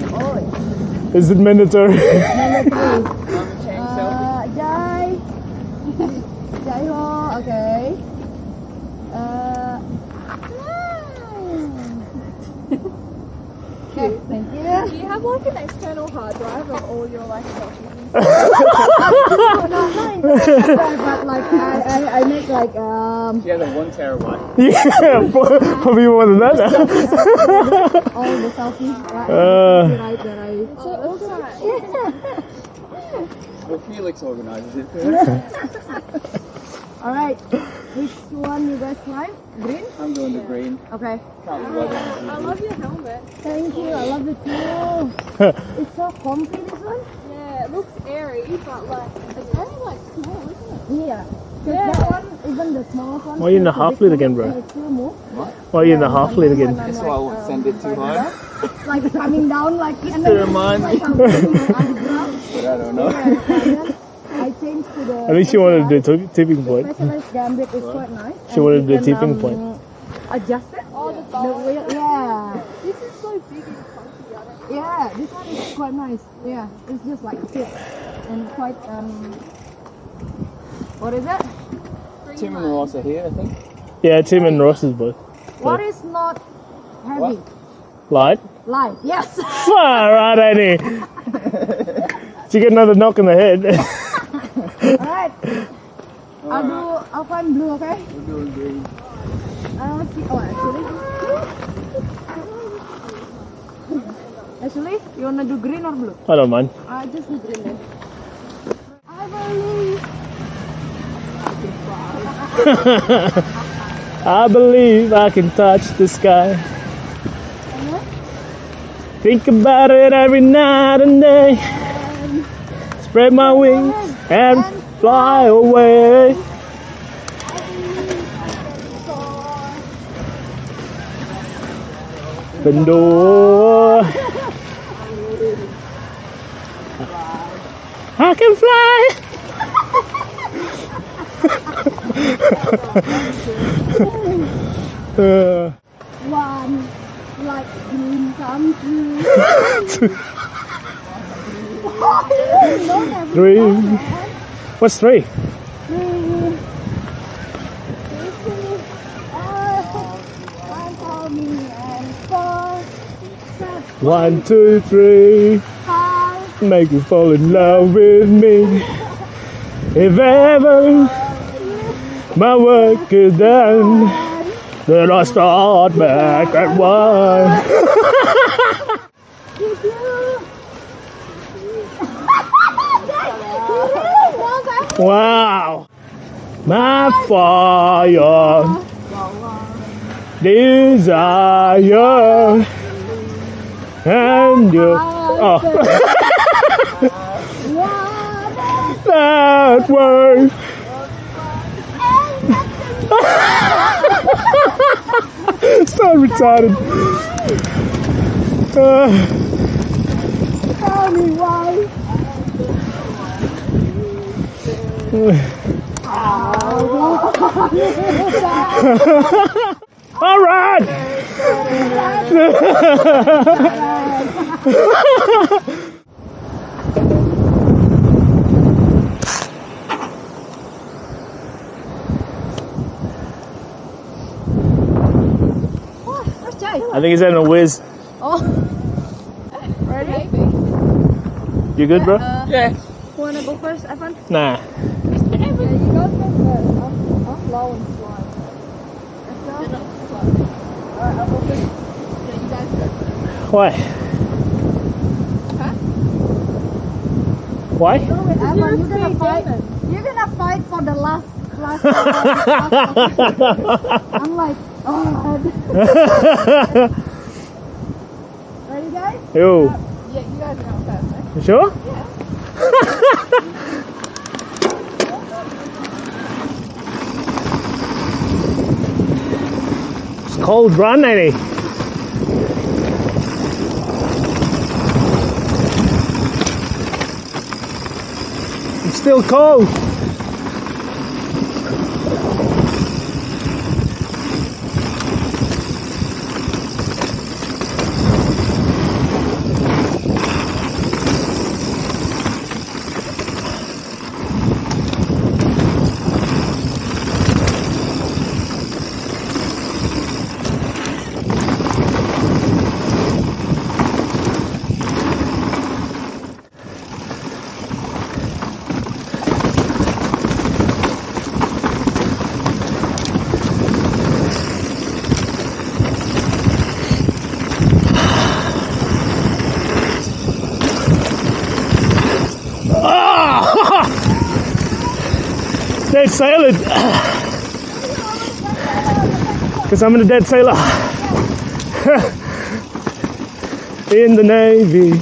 mandatory? Is it mandatory? Mandatory. Jai. Jai ho, okay. Okay, thank you. Do you have like an external hard drive of all your like documents? Not but like I make like She has a 1 terabyte. Yeah, probably more than that. all the selfies right that I Well, Felix organizes it. Alright. Which one you guys like? Green? I'm going to green. Okay. Can't be bothered. I love your helmet. Thank you, I love it too. It's so comfy this one. Yeah, it looks airy, but like it's very like small, isn't it? Yeah. That one, even the smallest one. Why are you in the half lid again, bro? It still move. Why are you in the half lid again? That's why I won't send it too hard. It's like coming down like and To remind me. like I'm sitting underground. But I don't know. Yeah, and then I changed to the. At least she wanted the tipping point. Specialized gambit is quite nice. She wanted the And you can, tipping point. Adjust it. Oh, the The bowl. wheel, yeah. This is so big and funky. I don't know. Yeah, this one is quite nice. Yeah, it's just like fit and quite what is it? Tim and Ross are here, I think. Yeah, Tim and Ross's boat. What is not heavy? Light? Light. Yes. Far right, Annie. She get another knock in the head. Alright. I'll find blue, okay? We're doing green. Actually, you wanna do green or blue? I don't mind. I just do green then. I believe. I believe I can touch the sky. Think about it every night and day. Spread my wings and fly away. Open door. I can fly. One like dream come true. Three. What's three? One, two, three. Make you fall in love with me. If ever my work is done, then I start back at one. Wow, my fire, desire, and you. Oh, that way. So retarded. Tell me why. All right. Where's Jay? I think he's having a whiz. Oh. Ready? You good, bro? Yeah. Wanna go first, Evan? Nah. Yeah, you go first. I'm slow and slide. Alright, I'll go first. Yeah, you guys go. Why? Huh? Why? Go with Evan. You're gonna fight for the last. I'm like, oh. Ready, guys? Yo. Yeah, you guys are going first, eh? You sure? Yeah. It's cold run, ain't it? It's still cold. Dead sailor. Because I'm a dead sailor. In the Navy.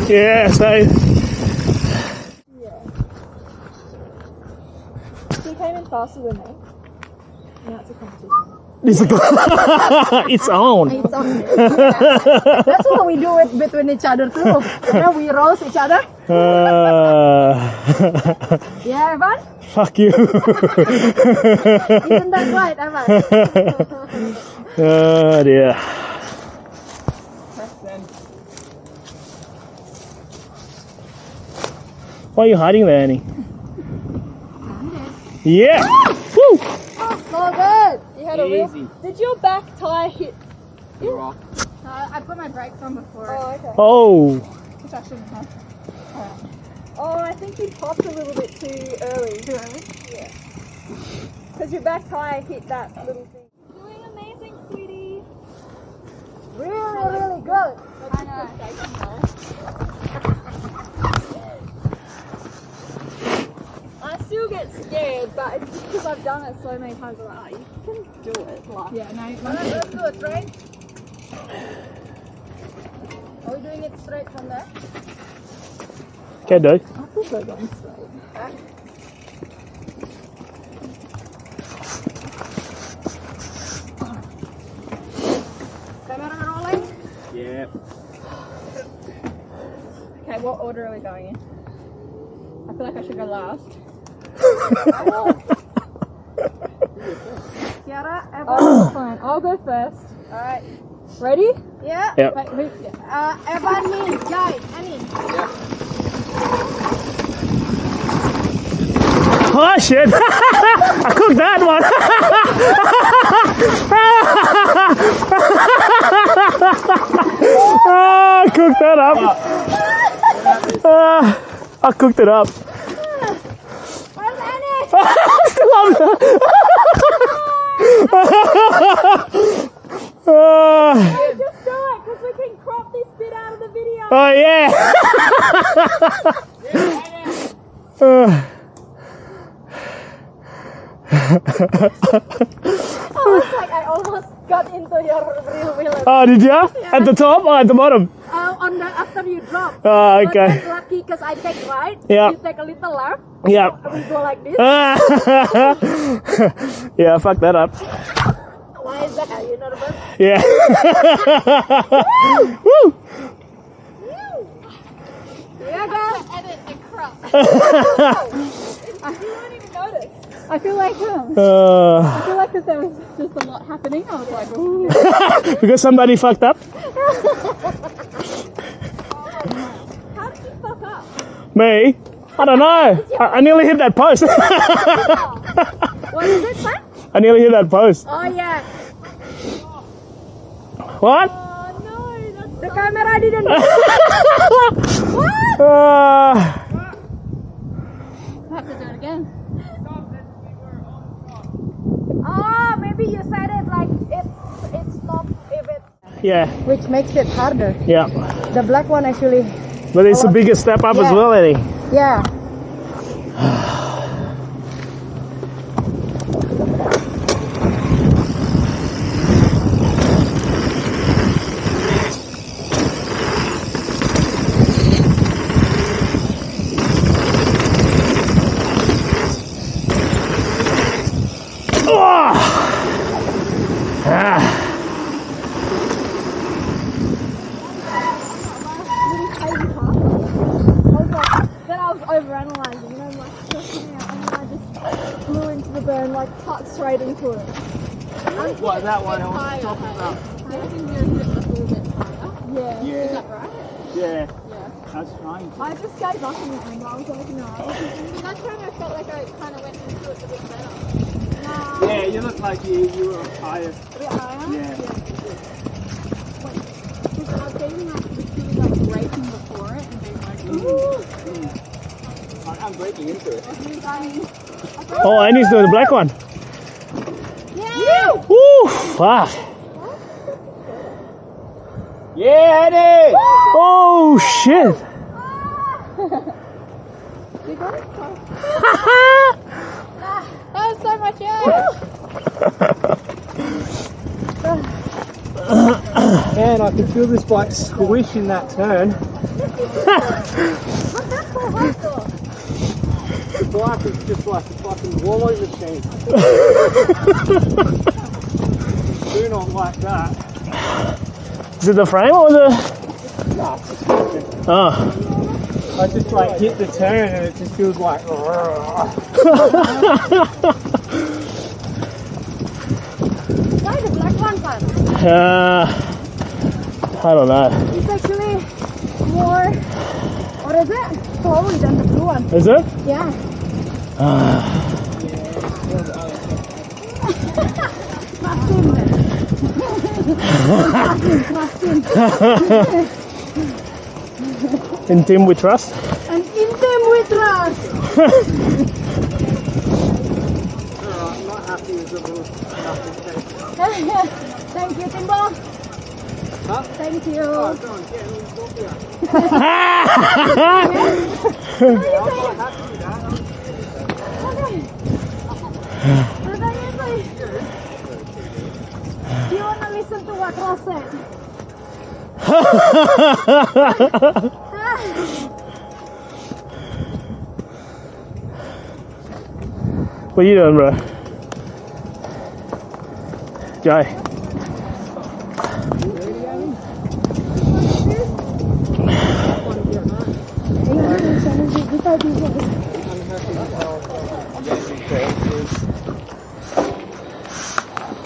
Yeah, so She came in faster than me. Now it's a competition. it's, it's on. It's on. That's what we do it between each other too. Yeah, we roast each other. Yeah, Evan? Fuck you. Isn't that right, Evan? Oh dear. Why are you hiding there, Annie? Yeah! Woo! So good. You had a Easy. real. Did your back tire hit? Rock. I put my brakes on before. Oh, okay. Oh! Which I shouldn't have. Oh, I think you popped a little bit too early. Too early? Yeah. Because your back tire hit that little thing. Doing amazing, sweetie. Really good. I know. I still get scared, but it's just because I've done it so many times. I'm like, you can do it. Like, yeah, no, let's do it straight. Are we doing it straight from there? Okay, dude. I prefer going straight. Camera rolling? Yeah. Okay, what order are we going in? I feel like I should go last. Kiara, Evan, fine. I'll go first. Alright. Ready? Yeah. Yep. Wait, who? Evan, me, Jai, Annie. Oh shit! I cooked that one! I cooked that up. I cooked it up. Where's Annie? Still on there. Just do it, because we can crop this bit out of the video. Oh yeah! Oh, it's like I almost got into your real villain. Oh, did you? At the top or at the bottom? On the after you drop. Oh, But okay. then lucky because I take right. Yeah. You take a little left. Yeah. We go like this. Yeah, fuck that up. Why is that? Are you nervous? Yeah. Woo! Yeah, guys. Edit and crop. You won't even notice. I feel like because there was just a lot happening. I was like, ooh. Because somebody fucked up? How did you fuck up? Me? I don't know. I nearly hit that post. What is it, son? I nearly hit that post. Oh yeah. What? Oh no, that's the camera didn't. What? I have to do it again. Oh, maybe you said it like it's not if it. Yeah, Which makes it harder. yeah. The black one actually. But it's a bigger step up as Yeah. well, Eddie. Yeah. I overanalyzing, you know, like stressing out, and then I just flew into the burn, like cut straight into it. What, that one I was talking about? I reckon you're a little bit higher. Yeah. Yeah. Is that right? Yeah. Yeah. I was trying to. I just gave up in the end. I was like, no. Because that's when I felt like I kind of went into it a bit better. Nah. Yeah, you look like you were tired. A bit higher? Yeah. Because I've been like literally like breaking before it and being like, ooh. I'm breaking into it. Oh, Annie's doing the black one. Yeah! Woo! Fuck. Yeah, Eddie! Oh shit! You got it? That was so much air. Man, I can feel this bike squish in that turn. What's that so hard for? The bike is just like a fucking wallow machine. Do not like that. Is it the frame or the? Nah, it's suspension. Oh. I just like hit the turn and it just feels like. Why the black one fun? I don't know. It's actually more, what is it? Flowy than the blue one. Is it? Yeah. Trust him. In team we trust. And in them we trust. I'm not happy with the blue. Thank you, Timbo. Huh? Thank you. Oh, go on, get me coffee out. Okay. I'm not happy with that. Do you want to listen to what Ross said? What are you doing, bro? Jai.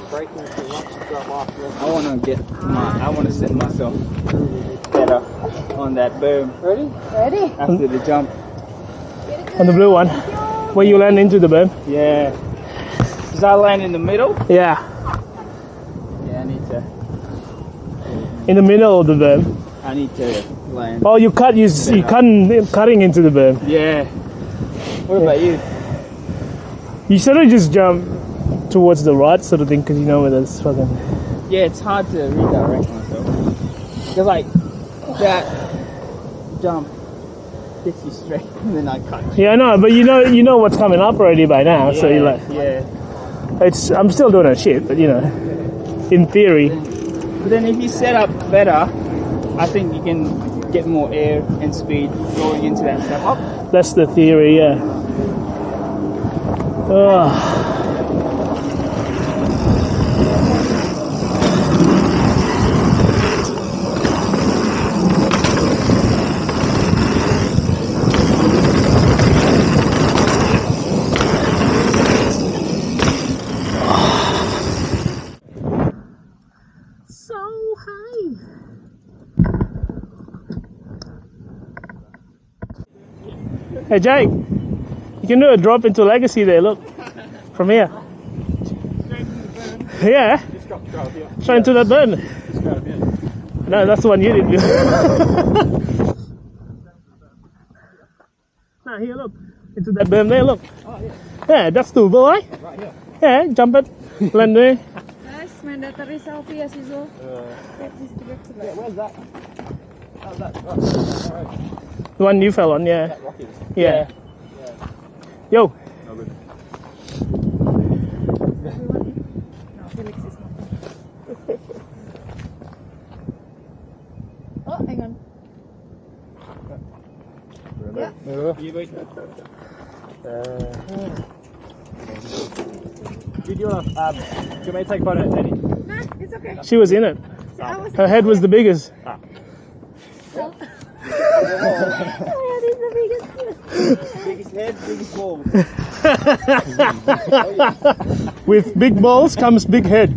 Breaking too much to drop off. I want to set myself better on that boom. Ready? Ready? After the jump. On the blue one. Where you land into the berm? Yeah. Does I land in the middle? Yeah. Yeah, I need to. In the middle of the berm. I need to land. Oh, you cutting into the berm. Yeah. What about you? You should have just jumped towards the right sort of thing, because you know where there's fucking. Yeah, it's hard to redirect myself. Because like that jump hits you straight, and then I cut. Yeah, I know, but you know what's coming up already by now. Yeah, So you're like, yeah. I'm still doing that shit, but you know, in theory. But then if you set up better, I think you can get more air and speed going into that step up. That's the theory, yeah. Ugh. So high. Hey Jake, you can do a drop into Legacy there, look. From here. Yeah. Just drop, yeah. Straight into that burn. Just grab, yeah. No, that's the one you did. No, here, look. Into that berm there, look. Oh, yeah. Yeah, that's doable, right? Right here. Yeah, jump it. Land there. Nice, mandatory selfie as usual. Yeah, where's that? Oh, that rock. Alright. The one you fell on, yeah. That rock is. Yeah. Yo. No good. No, Felix is not. Oh, hang on. Yeah. You wait. Do you want to me to take a photo, Eddie? Nah, it's okay. She was in it. I was Her head was the biggest. My head is the biggest. Biggest head, biggest balls. With big balls comes big head.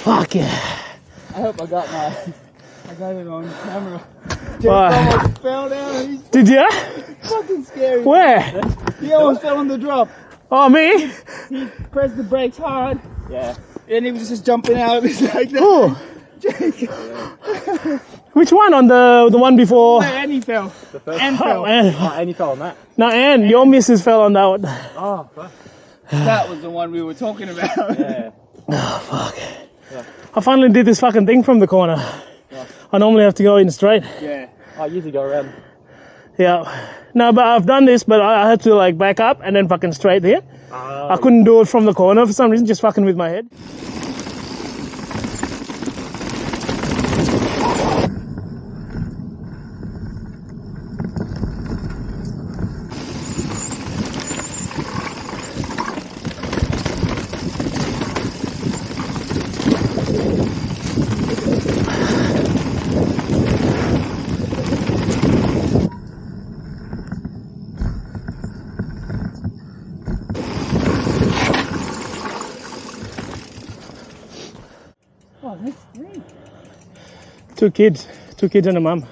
Fuck yeah. I hope I got it on camera. Jake Why? almost fell down. He's Did ya? fucking scary. Where? He almost fell on the drop. Oh, me? He pressed the brakes hard, Yeah. and he was just jumping out like that. Oh, Jake. which one? On the one before? And he fell. And Oh, fell. and Any fell on that? no, and your missus fell on that one. Oh, fuck. That was the one we were talking about. Yeah. Oh, fuck. I finally did this fucking thing from the corner. I normally have to go in straight. Yeah. I usually go around. Yeah. No, but I've done this, but I had to like back up and then fucking straight here. I couldn't do it from the corner for some reason, just fucking with my head. Oh, that's great. Two kids and a mum.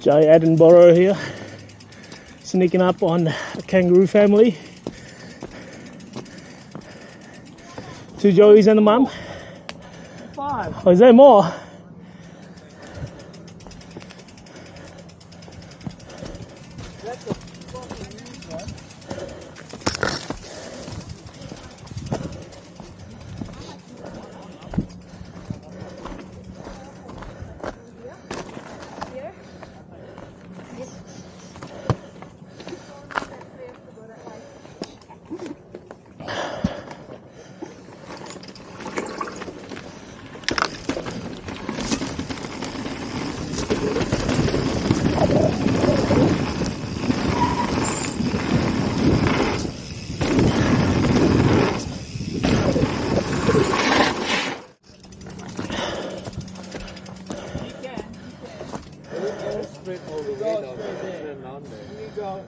Jay Edinburgh here, sneaking up on a kangaroo family. Two Joeys and a mum. 5. Oh, is there more? That's a fucking huge one.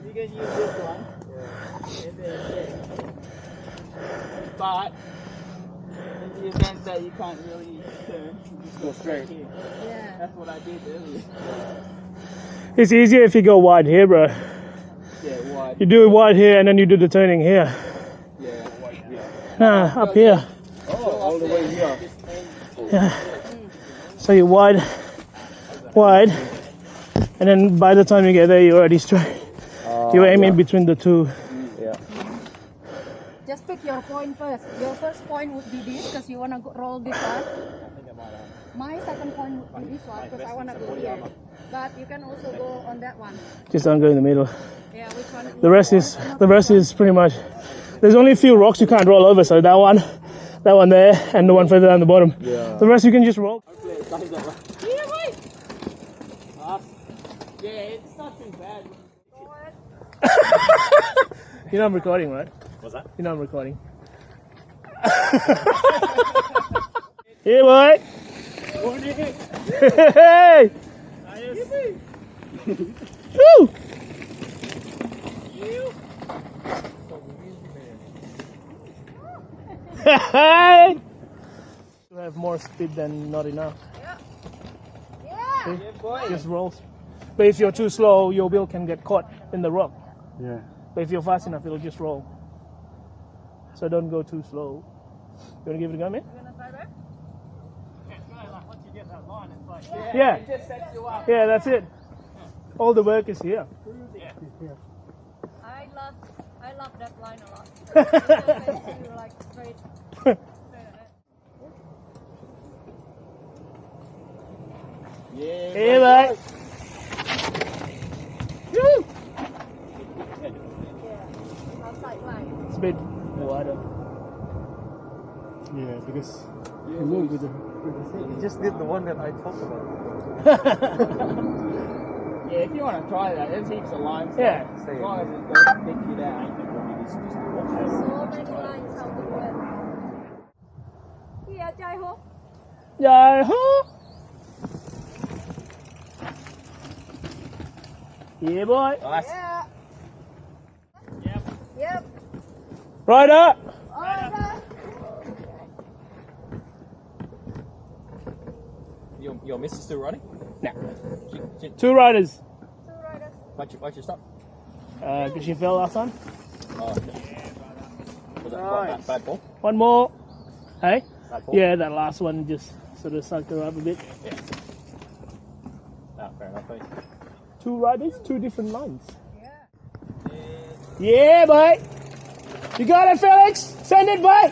You can use this one. And then, but in the event that you can't really turn, you just go straight here. Yeah. That's what I did earlier. It's easier if you go wide here, bro. Yeah, wide. You do it wide here and then you do the turning here. Yeah, wide. Yeah. Nah, up here. Oh, all the way here. Yeah. So you're wide, and then by the time you get there, you're already straight. You're aiming between the two. Just pick your point first. Your first point would be this because you want to roll this one. My second point would be this one because I want to go here. But you can also go on that one. Just don't go in the middle. Yeah, which one? The rest is pretty much. There's only a few rocks you can't roll over, so that one there, and the one further down the bottom. Yeah. The rest you can just roll. Yeah, it's not too bad. You know I'm recording, right? What's that? You know I'm recording. Here, boy. Hey! Woo! Hey! You have more speed than not enough. Yeah. See? Yeah, boy. Just rolls. But if you're too slow, your wheel can get caught in the rock. Yeah. But if you're fast enough, it'll just roll. So don't go too slow. want to give it a go, man? You gonna try that? Once you get that line, it's like, Yeah. It just sets you up. Yeah, that's it. All the work is here. I love that line a lot. It just makes you like straight ahead. Yeah. Here, mate. Woo! Yeah. Outside line. It's a bit wider. yeah, because You move with it. you just did the one that I talked about. Yeah, if you want to try that, there's heaps of lines. Yeah. As long as it doesn't pick you down. So many lines out the way. Yeah, Jai Ho. Yay, huh? Yeah, boy. Nice. Yeah. Yep. Yep. Right up. Alright. Your missus still running? No. She, 2 riders. Two riders. why'd you stop? Because she fell last time. Oh, okay. Was that what, bad ball? One more. Hey? Bad ball? Yeah, that last one just sort of sucked her up a bit. Yeah. No, fair enough, mate. 2 riders, 2 different lines. Yeah. Yeah, boy. You got it, Felix. Send it, boy.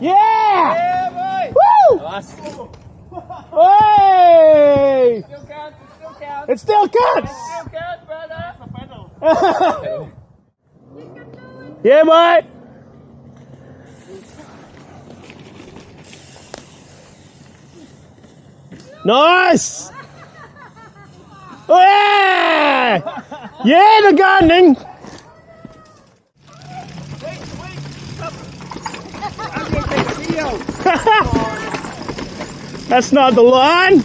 Yeah. Yeah, boy. Woo! Nice. Hey! Still counts. It still counts. It still counts. Still counts, brother. Yeah, boy. Nice. Yeah! Yeah, the gardening. That's not the line.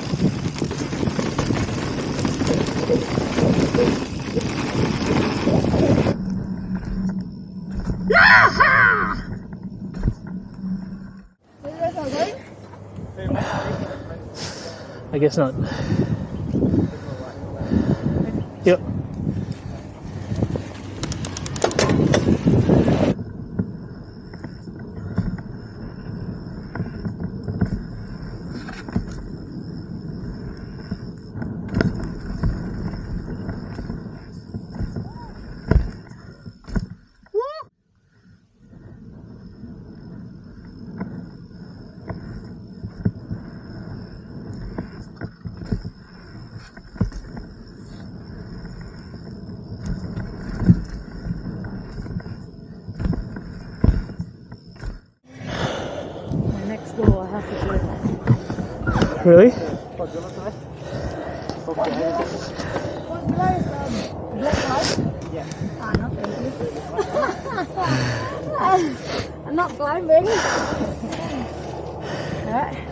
I guess not. Yep. Next door, I have to do that. Really? I'm not climbing. Alright.